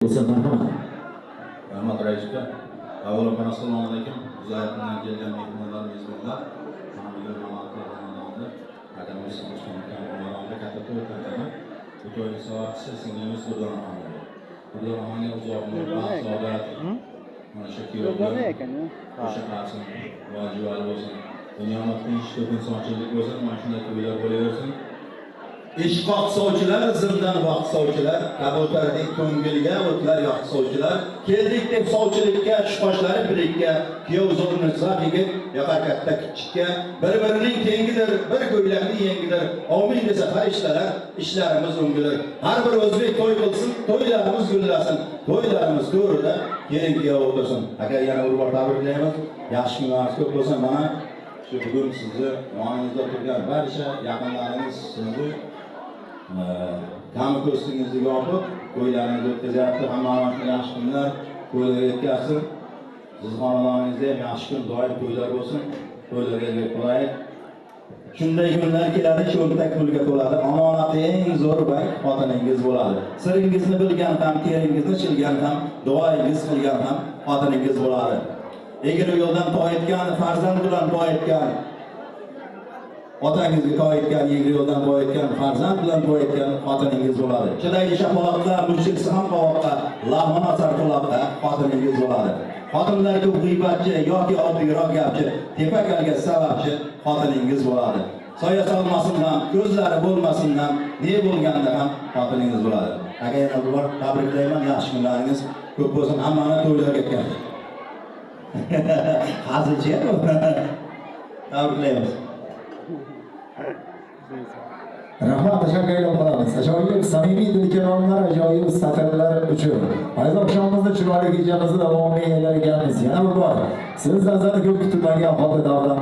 Rahmat Raisga. Avvalambor assalomu alaykum. Uzoqdan kelgan mehmonlar, mezbonlar. Mana bugun Mamatlar xonadonida akamiz Toshkentda katta to'y tantana. Bu to'yni soatchi singlimiz Nurdon Ahmedov. Nurdon Ahmedov uzoq umr, saodat. Mana shu kuyovlar. O'sha qarsin, vojibali bo'lsin. Dunyoda tinch, to'kinsoqchilik bo'lsin, mana shunday to'ylar bo'laversin. Ish qoqsovchilar, zimdan vaqt sovchilar, kabotardek ko'ngilga o'tlar yoq sovchilar, keldik deb sovchilikka, shuqoshlari birikka, kuyov zo'rni zab yigit, yoqar katta kichikka, bir-birining tengidir, bir ko'ylakli yengidir, omin desa farishtalar, ishlarimiz o'ngilir. Har bir o'zbek to'y qilsin, to'ylarimiz gullasin, to'ylarimiz to'rida kelin kuyov o'tirsin. Aka yana bir bor tabriklaymiz. Yaxshi kunlaringiz ko'p bo'lsin. Mana shu bugun sizni yoningizda turgan barcha yaqinlaringiz sizni Kam ko'stingizni yopib, to'ylaringizni o'tkazyapti. Hamma yaxshi kunlar to'ylarga yetkazsin. Siz xonadoningizda ham yaxshi kun, doim to'ylar bo'lsin. To'ylarga qo'ying. Shunday kunlar keladi, cho'ntak pulga to'ladi. Omonati eng zo'r bank xotiningiz bo'ladi. Siringizni bilgan ham, teringizni chilgan ham, duoingiz qilgan ham xotiningiz bo'ladi. Egri yo'ldan to'yitgan, farzand bilan to'yitgan, otangizga to'yitgan, egri yo'ldan to'yitgan, farzand bilan to'yitgan xotiningiz bo'ladi. Chidayli shapaloqda, mushkilsi ham qovoqda, lahmon asar quloqda xotiningiz bo'ladi. Xotinlar ko'p g'iybatchi yoki oddiy gapchi, tepakalga sababchi xotiningiz bo'ladi. Soya solmasin ham, ko'zlari bo'lmasin ham, ne bo'lganda ham xotiningiz bo'ladi. Aka yana bir bor tabriklayman, yaxshi kunlaringiz ko'p bo'lsin. Hammani to'ylarga yetkazing. Hazilchi bu. Tabriklaymiz. Rahmat, teşekkür qilamiz. Ajoyib samimiy dilkaronlar, ajoyib satrlar uchun. Aziz oqshomimizda chiroyli kechamizni davomli aylar ekanmiz. Yana bir bor siz nazarda ko'p kutilmagan holda davran